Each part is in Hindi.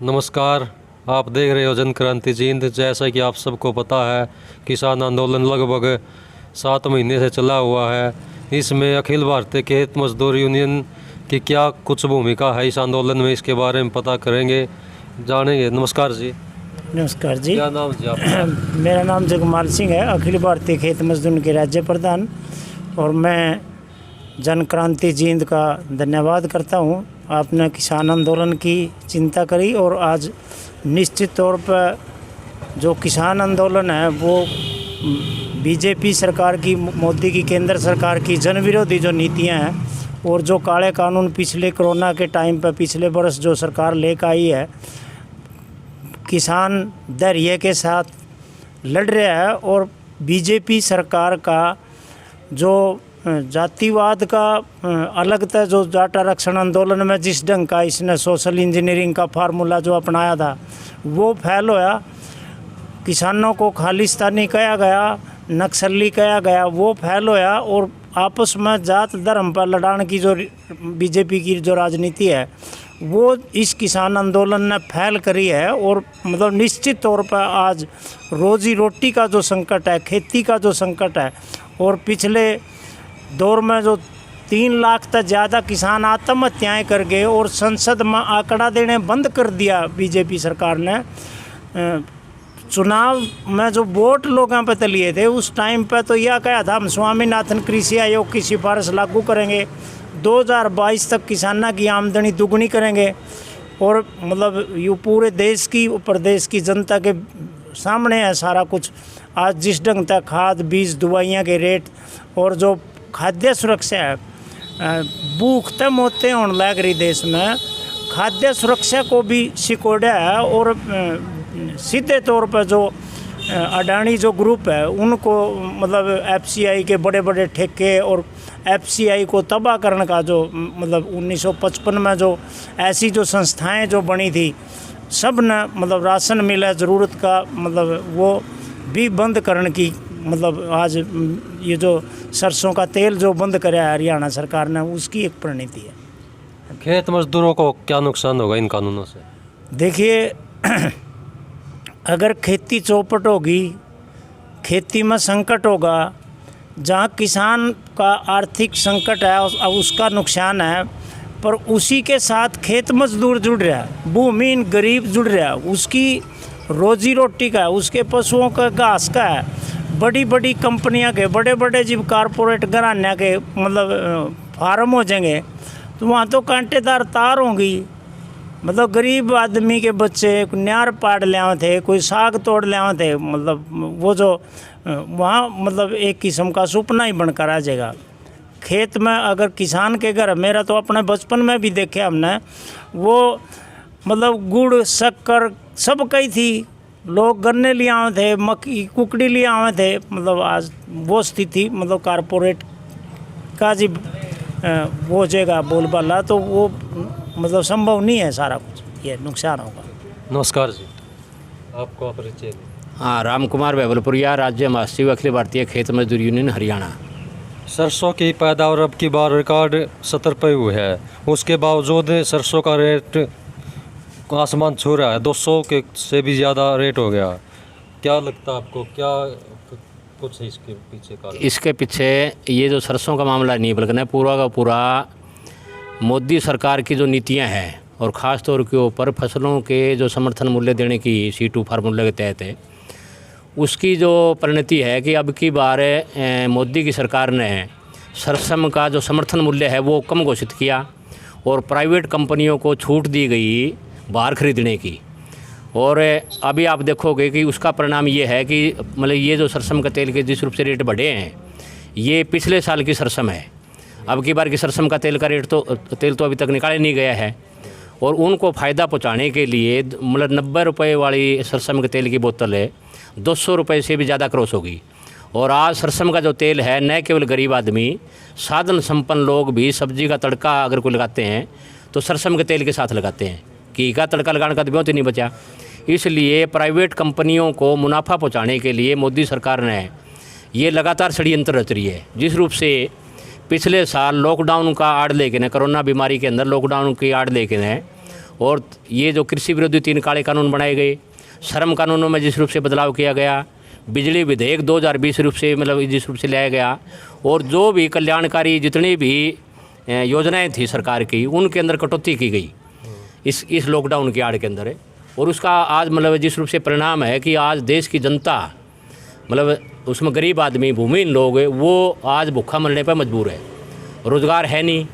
नमस्कार। आप देख रहे हो जन क्रांति जींद। जैसा कि आप सबको पता है, किसान आंदोलन लगभग 7 महीने से चला हुआ है। इसमें अखिल भारतीय खेत मजदूर यूनियन की क्या कुछ भूमिका है इस आंदोलन में, इसके बारे में पता करेंगे, जानेंगे। नमस्कार जी। नमस्कार जी। क्या नाम जी आपका? मेरा नाम जगमाल सिंह है, अखिल भारतीय खेत मजदूर के राज्य प्रधान। और मैं जन क्रांति जींद का धन्यवाद करता हूँ। आपने किसान आंदोलन की चिंता करी और आज निश्चित तौर पर जो किसान आंदोलन है वो बीजेपी सरकार की, मोदी की केंद्र सरकार की जन विरोधी जो नीतियाँ हैं और जो काले कानून पिछले कोरोना के टाइम पर पिछले वर्ष जो सरकार लेकर आई है, किसान धैर्य के साथ लड़ रहा है। और बीजेपी सरकार का जो जातिवाद का अलग था, जो जाट आरक्षण आंदोलन में जिस ढंग का इसने सोशल इंजीनियरिंग का फार्मूला जो अपनाया था वो फेल होया। किसानों को खालिस्तानी कहा गया, नक्सली कहा गया, वो फेल होया। और आपस में जात धर्म पर लड़ाने की जो बीजेपी की जो राजनीति है वो इस किसान आंदोलन ने फैल करी है। और मतलब निश्चित तौर पर आज रोजी रोटी का जो संकट है, खेती का जो संकट है, और पिछले दौर में जो 3 लाख तक ज़्यादा किसान आत्महत्याएं कर गए और संसद में आंकड़ा देने बंद कर दिया बीजेपी सरकार ने। चुनाव में जो वोट लोगों पे लिए थे उस टाइम पे तो यह कहा था हम स्वामीनाथन कृषि आयोग की सिफारिश लागू करेंगे, 2022 तक किसानों की आमदनी दुगनी करेंगे। और मतलब ये पूरे देश की, प्रदेश की जनता के सामने है सारा कुछ। आज जिस ढंग तक खाद, बीज, दवाइयाँ के रेट और जो खाद्य सुरक्षा है, भूख तो मौतें होने लग रही देश में, खाद्य सुरक्षा को भी सिकोड़ा है। और सीधे तौर पर जो अडानी जो ग्रुप है उनको मतलब एफसीआई के बड़े बड़े ठेके और एफसीआई को तबाह करने का जो मतलब 1955 में जो ऐसी जो संस्थाएं जो बनी थी, सब ने मतलब राशन मिल है ज़रूरत का, मतलब वो भी बंद करने की, मतलब आज ये जो सरसों का तेल जो बंद कराया है हरियाणा सरकार ने, उसकी एक प्रणीति है। खेत मजदूरों को क्या नुकसान होगा इन कानूनों से? देखिए, अगर खेती चौपट होगी, खेती में संकट होगा, जहाँ किसान का आर्थिक संकट है अब उसका नुकसान है, पर उसी के साथ खेत मजदूर जुड़ रहा है, भूमिहीन गरीब जुड़ रहा है, उसकी रोजी रोटी का है, उसके पशुओं का घास का है। बड़ी बड़ी कंपनियां के, बड़े बड़े जब कारपोरेट घराने के मतलब फार्म हो जाएंगे तो वहाँ तो कांटेदार तार होंगी। मतलब गरीब आदमी के बच्चे न्यार पाड़ ले आए थे, कोई साग तोड़ ले आए थे, मतलब वो जो वहाँ मतलब एक किस्म का सपना ही बनकर आ जाएगा। खेत में अगर किसान के घर, मेरा तो अपने बचपन में भी देखे हमने, वो मतलब गुड़ शक्कर सब कई थी, लोग गन्ने लिए आए थे, मक्की कुकड़ी लिए आए थे। मतलब आज वो स्थिति, मतलब कारपोरेट का जी वो जगह बोलबाला, तो वो मतलब संभव नहीं है, सारा कुछ ये नुकसान होगा। नमस्कार जी, आपको परिचय। हाँ, राम कुमार बेबलपुरिया, राज्य महासचिव अखिल भारतीय खेत मजदूर यूनियन हरियाणा। सरसों की पैदावार अब की बार रिकॉर्ड 70 पे हुई है, उसके बावजूद सरसों का रेट आसमान छू रहा है, 200 के से भी ज़्यादा रेट हो गया। क्या लगता है आपको, क्या कुछ है इसके पीछे का? इसके पीछे ये जो सरसों का मामला नहीं, बल्कि पूरा का पूरा मोदी सरकार की जो नीतियां हैं, और ख़ास तौर के ऊपर फसलों के जो समर्थन मूल्य देने की C2 फार्मूले के तहत है, उसकी जो परिणति है कि अब की बार मोदी की सरकार ने सरसों का जो समर्थन मूल्य है वो कम घोषित किया और प्राइवेट कंपनियों को छूट दी गई बाहर खरीदने की। और अभी आप देखोगे कि उसका परिणाम ये है कि मतलब ये जो सरसों का तेल के जिस रूप से रेट बढ़े हैं, ये पिछले साल की सरसों है। अब की बार की सरसों का तेल का रेट तेल तो अभी तक निकाले नहीं गया है, और उनको फ़ायदा पहुंचाने के लिए मतलब 90 रुपये वाली सरसों के तेल की बोतल है 200 रुपये से भी ज़्यादा क्रॉस होगी। और आज सरसों का जो तेल है, न केवल गरीब आदमी, साधन संपन्न लोग भी सब्जी का तड़का अगर कोई लगाते हैं तो सरसों के तेल के साथ लगाते हैं, घी का तड़का लगाने का तो बहुत ही नहीं बचा। इसलिए प्राइवेट कंपनियों को मुनाफा पहुंचाने के लिए मोदी सरकार ने ये लगातार षड्यंत्र रच रही है। जिस रूप से पिछले साल लॉकडाउन का आड़ लेके न, कोरोना बीमारी के अंदर लॉकडाउन की आड़ लेके न, और ये जो कृषि विरोधी 3 काले कानून बनाए गए, श्रम कानूनों में जिस रूप से बदलाव किया गया, बिजली विधेयक 2020 रूप से मतलब जिस रूप से लाया गया, और जो भी कल्याणकारी जितनी भी योजनाएं थी सरकार की, उनके अंदर कटौती की गई इस लॉकडाउन की आड़ के अंदर। और उसका आज मतलब जिस रूप से परिणाम है कि आज देश की जनता मतलब उसमें गरीब आदमी, भूमिहीन लोग, वो आज भूखा मरने पर मजबूर है, रोज़गार है नहीं।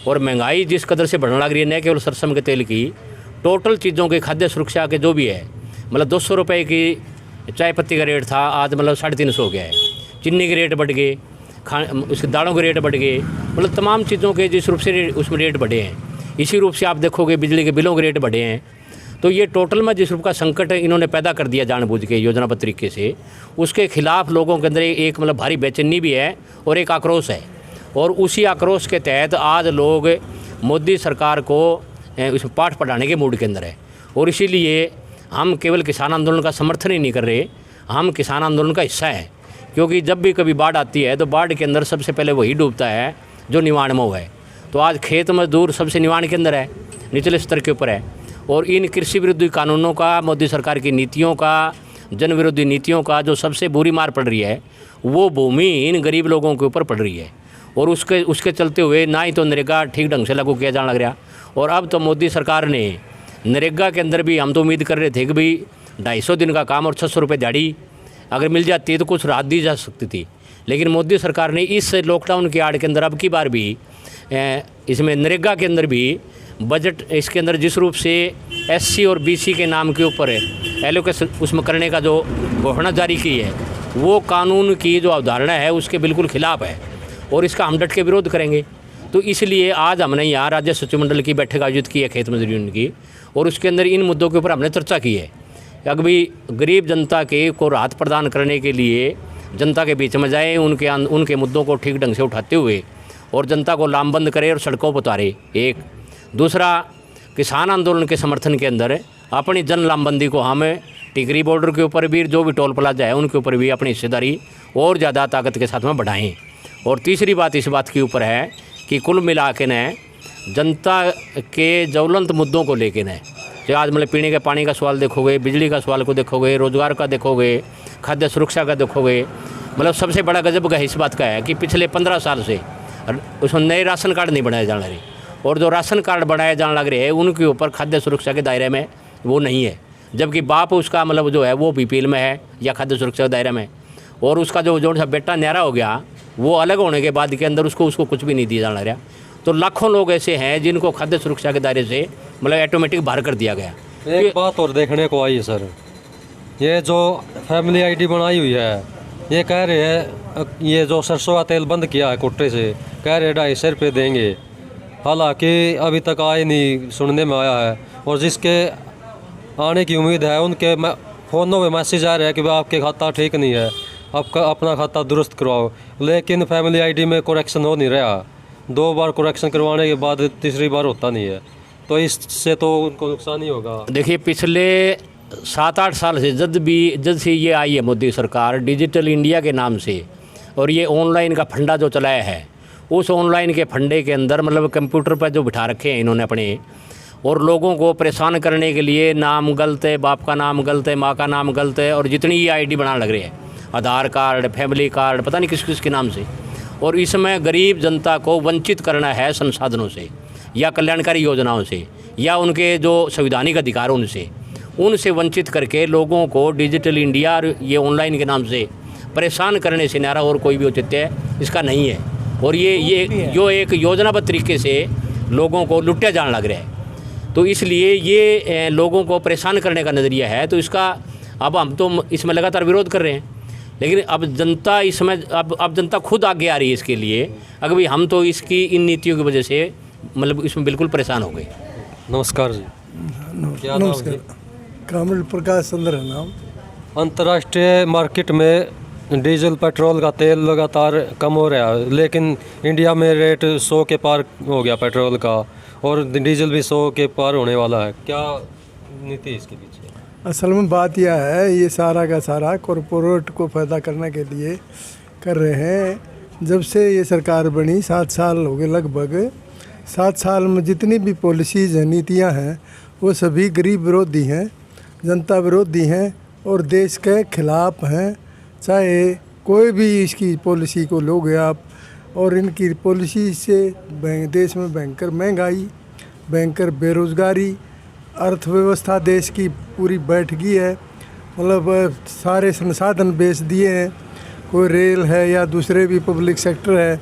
और महंगाई जिस कदर से बढ़ने लग रही है, न केवल सरसों के तेल की, टोटल चीज़ों के खाद्य सुरक्षा के जो भी है, मतलब 200 रुपये की चाय पत्ती का रेट था, आज मतलब 350 हो गया है। चीनी के रेट बढ़ गए, उसके दालों के रेट बढ़ गए, मतलब तमाम चीज़ों के जिस रूप से उसमें रेट बढ़े हैं। इसी रूप से आप देखोगे बिजली के बिलों के रेट बढ़े हैं। तो ये टोटल में जिस रूप का संकट इन्होंने पैदा कर दिया जानबूझ के योजनाबद्ध तरीके से, उसके खिलाफ लोगों के अंदर एक मतलब भारी बेचैनी भी है और एक आक्रोश है। और उसी आक्रोश के तहत आज लोग मोदी सरकार को उसमें पाठ पढ़ाने के मूड के अंदर है। और इसीलिए हम केवल किसान आंदोलन का समर्थन ही नहीं कर रहे, हम किसान आंदोलन का हिस्सा है। क्योंकि जब भी कभी बाढ़ आती है तो बाढ़ के अंदर सबसे पहले वही डूबता है जो निवाण में है। तो आज खेत मजदूर सबसे निवाण के अंदर है, निचले स्तर के ऊपर है। और इन कृषि विरोधी कानूनों का, मोदी सरकार की नीतियों का, जन विरोधी नीतियों का जो सबसे बुरी मार पड़ रही है, वो भूमिहीन गरीब लोगों के ऊपर पड़ रही है। और उसके चलते हुए ना ही तो नरेगा ठीक ढंग से लागू किया जाने लग रहा। और अब तो मोदी सरकार ने नरेगा के अंदर भी, हम तो उम्मीद कर रहे थे कि भाई 250 दिन का काम और 600 रुपये दिहाड़ी अगर मिल जाती है तो कुछ राहत दी जा सकती थी। लेकिन मोदी सरकार ने इस लॉकडाउन की आड़ के अंदर अब की बार भी इसमें नरेगा के अंदर भी बजट इसके अंदर जिस रूप से SC और BC के नाम के ऊपर एलोकेशन उसमें करने का जो घोषणा जारी की है, वो कानून की जो अवधारणा है उसके बिल्कुल खिलाफ है। और इसका हम डट के विरोध करेंगे। तो इसलिए आज हमने यहाँ राज्य सचिवमंडल की बैठक आयोजित की है खेत मजदूर यूनियन की, और उसके अंदर इन मुद्दों के ऊपर हमने चर्चा की है। अभी गरीब जनता के को राहत प्रदान करने के लिए जनता के बीच में जाए, उनके मुद्दों को ठीक ढंग से उठाते हुए और जनता को लामबंद करे और सड़कों पर उतारे। एक दूसरा, किसान आंदोलन के समर्थन के अंदर अपनी जन लामबंदी को हम टिकरी बॉर्डर के ऊपर भी, जो भी टोल प्लाजा है उनके ऊपर भी अपनी हिस्सेदारी और ज़्यादा ताकत के साथ में बढ़ाएं। और तीसरी बात इस बात के ऊपर है कि कुल मिला के न जनता के ज्वलंत मुद्दों को लेके न, जो आज मतलब पीने के पानी का सवाल देखोगे, बिजली का सवाल को देखोगे, रोज़गार का देखोगे, खाद्य सुरक्षा का देखोगे, मतलब सबसे बड़ा गजब का इस बात का है कि पिछले 15 साल से उसमें नए राशन कार्ड नहीं बनाए जाने रहे, और जो राशन कार्ड बनाए जाने लग रहे हैं उनके ऊपर खाद्य सुरक्षा के दायरे में वो नहीं है, जबकि बाप उसका मतलब जो है वो BPL में है या खाद्य सुरक्षा के दायरे में, और उसका जो सा बेटा न्यारा हो गया वो अलग होने के बाद के अंदर उसको कुछ भी नहीं दिया जाना रहा। तो लाखों लोग ऐसे हैं जिनको खाद्य सुरक्षा के दायरे से मतलब ऑटोमेटिक बाहर कर दिया गया। एक बात और देखने को आई है सर, ये जो फैमिली ID बनाई हुई है, ये कह रहे हैं ये जो सरसों का तेल बंद किया है कोटे से, कह रहे 250 रुपये देंगे। हालांकि अभी तक आए नहीं, सुनने में आया है। और जिसके आने की उम्मीद है उनके फ़ोनों में मैसेज आ रहा है कि भाई आपके खाता ठीक नहीं है, आपका अपना खाता दुरुस्त करवाओ। लेकिन फैमिली ID में करेक्शन हो नहीं रहा, 2 बार करेक्शन करवाने के बाद तीसरी बार होता नहीं है, तो इससे तो उनको नुकसान ही होगा। देखिए पिछले 7-8 साल से जब से ये आई है मोदी सरकार डिजिटल इंडिया के नाम से, और ये ऑनलाइन का फंडा जो चलाया है, उस ऑनलाइन के फंडे के अंदर मतलब कंप्यूटर पर जो बिठा रखे हैं इन्होंने अपने, और लोगों को परेशान करने के लिए नाम गलत है, बाप का नाम गलत है, माँ का नाम गलत है, और जितनी ये ID बनाने लग रहे हैं, आधार कार्ड, फैमिली कार्ड, पता नहीं किस किस के नाम से। और इसमें गरीब जनता को वंचित करना है संसाधनों से या कल्याणकारी योजनाओं से या उनके जो संवैधानिक अधिकार उनसे वंचित करके लोगों को डिजिटल इंडिया और ये ऑनलाइन के नाम से परेशान करने से नारा और कोई भी औचित्य इसका नहीं है। और ये जो एक योजनाबद्ध तरीके से लोगों को लुटिया जाने लग रहा है, तो इसलिए ये लोगों को परेशान करने का नज़रिया है। तो इसका अब हम तो इसमें लगातार विरोध कर रहे हैं, लेकिन अब जनता इसमें अब जनता खुद आगे आ रही है इसके लिए। अगर भाई हम तो इसकी इन नीतियों की वजह से मतलब इसमें बिल्कुल परेशान हो गए। नमस्कार जी। क्या नाम है? कामिल प्रकाश चंद्र है नाम। अंतर्राष्ट्रीय मार्केट में डीजल पेट्रोल का तेल लगातार कम हो रहा है, लेकिन इंडिया में रेट 100 के पार हो गया पेट्रोल का, और डीजल भी 100 के पार होने वाला है। क्या नीति इसके पीछे? असल में बात यह है, ये सारा का सारा कॉरपोरेट को फ़ायदा करने के लिए कर रहे हैं। जब से ये सरकार बनी 7 साल हो गए लगभग, 7 साल में जितनी भी पॉलिसीज़ हैं, नीतियां हैं, वो सभी गरीब विरोधी हैं, जनता विरोधी हैं और देश के खिलाफ हैं। चाहे कोई भी इसकी पॉलिसी को लोगे आप, और इनकी पॉलिसी से देश में भयंकर महंगाई, भयंकर बेरोज़गारी, अर्थव्यवस्था देश की पूरी बैठ गई है। मतलब सारे संसाधन बेच दिए हैं, कोई रेल है या दूसरे भी पब्लिक सेक्टर है।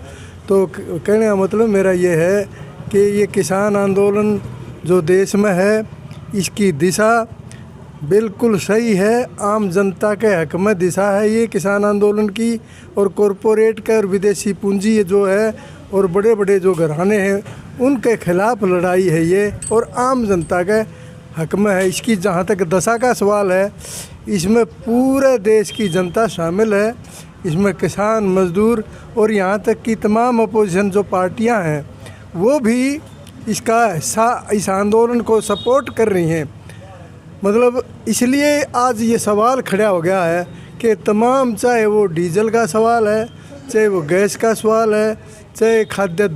तो कहने का मतलब मेरा ये है कि ये किसान आंदोलन जो देश में है, इसकी दिशा बिल्कुल सही है, आम जनता के हक में दिशा है ये किसान आंदोलन की। और कॉरपोरेट का और विदेशी पूंजी जो है और बड़े बड़े जो घराने हैं उनके खिलाफ लड़ाई है ये, और आम जनता के हक में है। इसकी जहाँ तक दशा का सवाल है, इसमें पूरे देश की जनता शामिल है, इसमें किसान, मजदूर और यहाँ तक कि तमाम अपोजिशन जो पार्टियाँ हैं वो भी इसका इस आंदोलन को सपोर्ट कर रही हैं। मतलब इसलिए आज ये सवाल खड़ा हो गया है कि तमाम, चाहे वो डीजल का सवाल है, चाहे वो गैस का सवाल है, चाहे खाद्य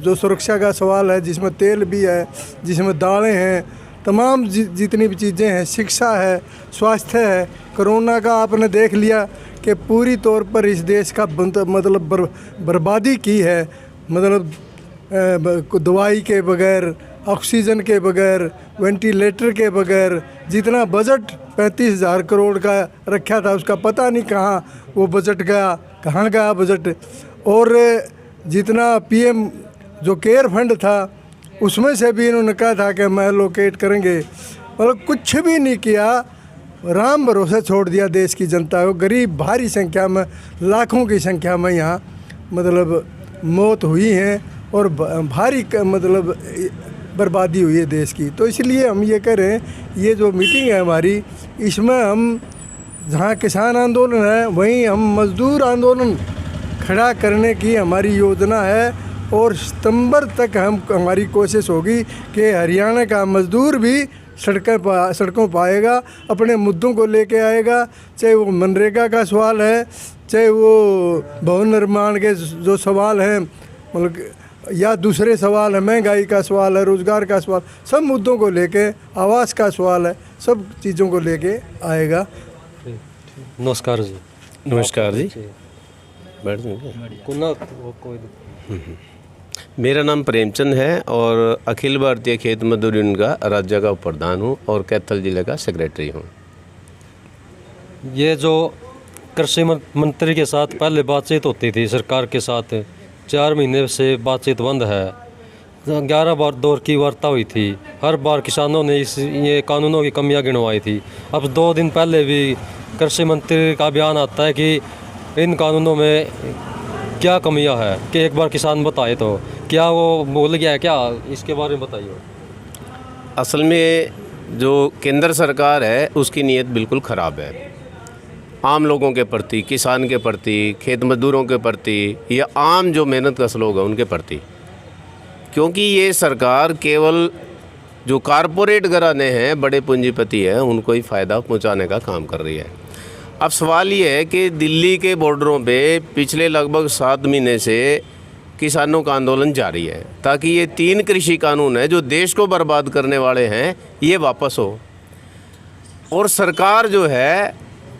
जो सुरक्षा का सवाल है जिसमें तेल भी है, जिसमें दालें हैं, तमाम जितनी भी चीज़ें हैं, शिक्षा है, स्वास्थ्य है। कोरोना का आपने देख लिया कि पूरी तौर पर इस देश का मतलब बर्बादी की है। मतलब दवाई के बगैर, ऑक्सीजन के बगैर, वेंटिलेटर के बगैर, जितना बजट 35,000 करोड़ का रखा था उसका पता नहीं कहाँ वो बजट गया, कहाँ गया बजट। और जितना पीएम जो केयर फंड था उसमें से भी इन्होंने कहा था कि मैं लोकेट करेंगे, मतलब कुछ भी नहीं किया, राम भरोसे छोड़ दिया देश की जनता को। गरीब भारी संख्या में, लाखों की संख्या में यहाँ मतलब मौत हुई है और भारी मतलब बर्बादी हुई है देश की। तो इसलिए हम ये कह रहे हैं, ये जो मीटिंग है हमारी, इसमें हम जहाँ किसान आंदोलन है वहीं हम मजदूर आंदोलन खड़ा करने की हमारी योजना है। और सितंबर तक हमारी कोशिश होगी कि हरियाणा का मजदूर भी सड़कों पर आएगा, अपने मुद्दों को लेके आएगा। चाहे वो मनरेगा का सवाल है, चाहे वो भवन निर्माण के जो सवाल हैं, मतलब या दूसरे सवाल है, महंगाई का सवाल है, रोज़गार का सवाल, सब मुद्दों को लेके, आवास का सवाल है, सब चीज़ों को लेके आएगा। नमस्कार जी। नमस्कार जी। बैठ मेरा नाम प्रेमचंद है और अखिल भारतीय खेत मजदूर यूनियन का राज्य का प्रधान हूँ और कैथल जिले का सेक्रेटरी हूँ। ये जो कृषि मंत्री के साथ पहले बातचीत होती थी सरकार के साथ, 4 महीने से बातचीत बंद है। 11 बार दौर की वार्ता हुई थी, हर बार किसानों ने ये कानूनों की कमियां गिनवाई थी। अब 2 दिन पहले भी कृषि मंत्री का बयान आता है कि इन कानूनों में क्या कमियां है, कि एक बार किसान बताए तो क्या वो भूल गया है क्या, इसके बारे में बताइए। असल में जो केंद्र सरकार है उसकी नीयत बिल्कुल ख़राब है, आम लोगों के प्रति, किसान के प्रति, खेत मजदूरों के प्रति या आम जो मेहनत कश लोग हैं उनके प्रति। क्योंकि ये सरकार केवल जो कारपोरेट घराने हैं, बड़े पूंजीपति हैं, उनको ही फ़ायदा पहुंचाने का काम कर रही है। अब सवाल ये है कि दिल्ली के बॉर्डरों पे पिछले लगभग 7 महीने से किसानों का आंदोलन जारी है ताकि ये 3 कृषि कानून है जो देश को बर्बाद करने वाले हैं ये वापस हो। और सरकार जो है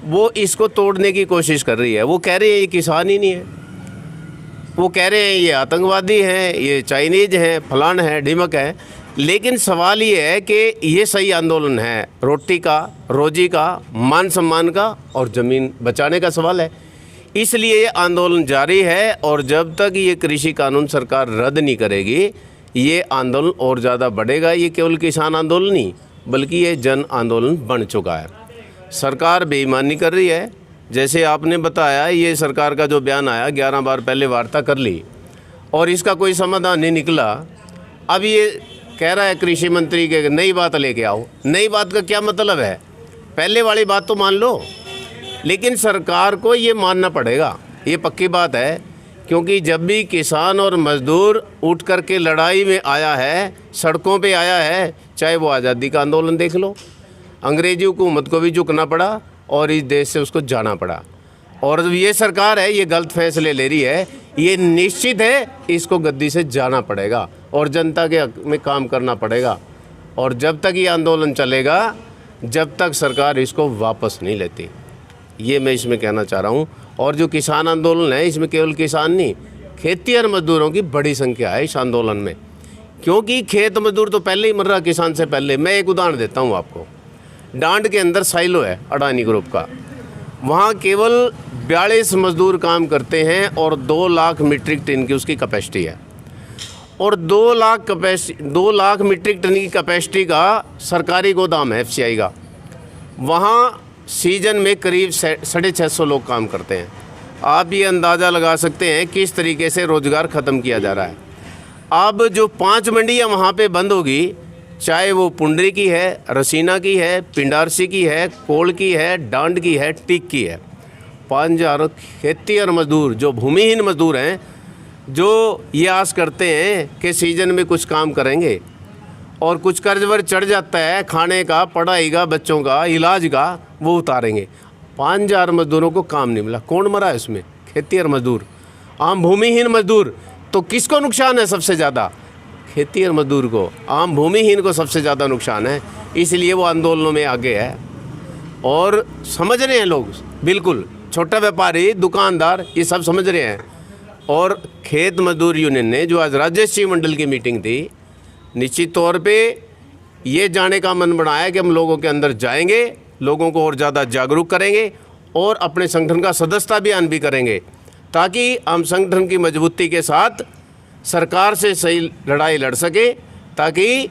वो इसको तोड़ने की कोशिश कर रही है। वो कह रहे हैं ये किसान ही नहीं है, वो कह रहे हैं ये आतंकवादी हैं, ये चाइनीज हैं, फलान है, ढिमक है। लेकिन सवाल ये है कि ये सही आंदोलन है, रोटी का, रोजी का, मान सम्मान का और ज़मीन बचाने का सवाल है। इसलिए ये आंदोलन जारी है और जब तक ये कृषि कानून सरकार रद्द नहीं करेगी ये आंदोलन और ज़्यादा बढ़ेगा। ये केवल किसान आंदोलन नहीं बल्कि ये जन आंदोलन बन चुका है। सरकार बेईमानी कर रही है। जैसे आपने बताया, ये सरकार का जो बयान आया, 11 बार पहले वार्ता कर ली और इसका कोई समाधान नहीं निकला। अब ये कह रहा है कृषि मंत्री के नई बात लेके आओ। नई बात का क्या मतलब है? पहले वाली बात तो मान लो, लेकिन सरकार को ये मानना पड़ेगा, ये पक्की बात है। क्योंकि जब भी किसान और मजदूर उठ कर के लड़ाई में आया है, सड़कों पे आया है, चाहे वो आज़ादी का आंदोलन देख लो, अंग्रेजी हुकूमत को भी झुकना पड़ा और इस देश से उसको जाना पड़ा। और ये सरकार है, ये गलत फैसले ले रही है, ये निश्चित है इसको गद्दी से जाना पड़ेगा और जनता के हक में काम करना पड़ेगा। और जब तक ये आंदोलन चलेगा, जब तक सरकार इसको वापस नहीं लेती, ये मैं इसमें कहना चाह रहा हूँ। और जो किसान आंदोलन है, इसमें केवल किसान नहीं, खेतिहर मजदूरों की बड़ी संख्या है इस आंदोलन में, क्योंकि खेत मजदूर तो पहले ही मर रहा किसान से पहले। मैं एक उदाहरण देता हूँ आपको। डांड के अंदर साइलो है अडानी ग्रुप का, वहाँ केवल 42 मजदूर काम करते हैं और 2 लाख मीट्रिक टन की उसकी कैपेसिटी है। और 2 लाख मीट्रिक टन की कैपेसिटी का सरकारी गोदाम है FCI का। वहाँ सीजन में करीब 650 लोग काम करते हैं। आप ये अंदाज़ा लगा सकते हैं किस तरीके से रोज़गार ख़त्म किया जा रहा है। अब जो 5 मंडियाँ वहाँ पे बंद होगी, चाहे वो पुंडरी की है, रसीना की है, पिंडारसी की है, कोल की है, डांड की है, टिक की है, 5000 खेतिहर मजदूर जो भूमिहीन मजदूर हैं, जो ये आस करते हैं कि सीजन में कुछ काम करेंगे और कुछ कर्ज वर्ज चढ़ जाता है खाने का, पढ़ाई का, बच्चों का, इलाज का, वो उतारेंगे। 5000 मजदूरों को काम नहीं मिला। कौन मरा है इसमें? खेतिहर मजदूर, आम भूमिहीन मजदूर। तो किसको नुकसान है सबसे ज़्यादा? खेतिहर मजदूर को, आम भूमिहीन को सबसे ज़्यादा नुकसान है। इसलिए वो आंदोलनों में आगे है और समझ रहे हैं लोग, बिल्कुल छोटा व्यापारी, दुकानदार, ये सब समझ रहे हैं। और खेत मजदूर यूनियन ने जो आज राज्य मंडल की मीटिंग थी, निश्चित तौर पे ये जाने का मन बनाया कि हम लोगों के अंदर जाएंगे, लोगों को और ज़्यादा जागरूक करेंगे और अपने संगठन का सदस्यता अभियान भी करेंगे, ताकि हम संगठन की मजबूती के साथ सरकार से सही लड़ाई लड़ सके, ताकि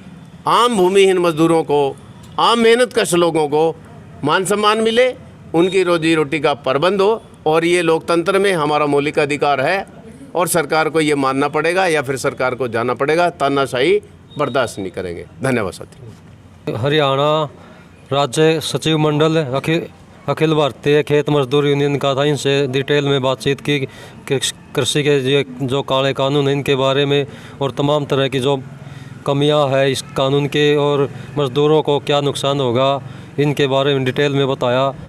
आम भूमिहीन मजदूरों को, आम मेहनतकश लोगों को मान सम्मान मिले, उनकी रोजी रोटी का प्रबंध हो। और ये लोकतंत्र में हमारा मौलिक अधिकार है और सरकार को ये मानना पड़ेगा या फिर सरकार को जाना पड़ेगा। तानाशाही बर्दाश्त नहीं करेंगे। धन्यवाद साथी। हरियाणा राज्य सचिव मंडल अखिल भारतीय खेत मजदूर यूनियन का था। इनसे डिटेल में बातचीत की कि कृषि के जो काले कानून हैं इनके बारे में और तमाम तरह की जो कमियां है इस कानून के और मज़दूरों को क्या नुकसान होगा, इनके बारे में डिटेल में बताया।